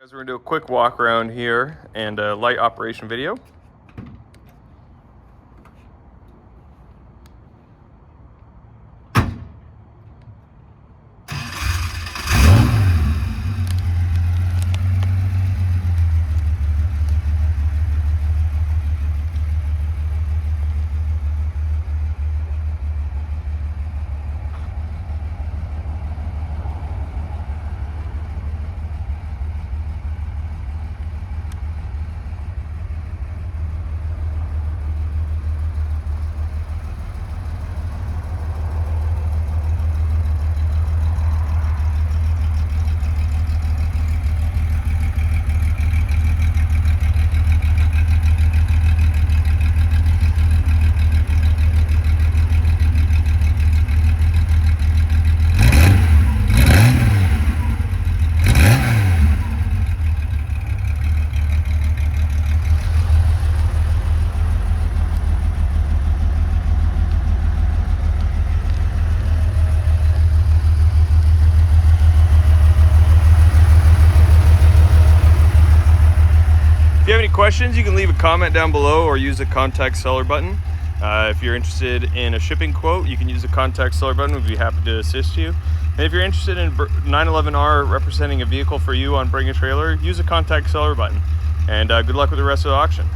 Guys, we're gonna do a quick walk around here and a light operation video. If you have any questions, you can leave a comment down below or use the contact seller button. If you're interested in a shipping quote, you can use the contact seller button. We'd be happy to assist you. And if you're interested in 911R representing a vehicle for you on Bring a Trailer, use the contact seller button. And good luck with the rest of the auction.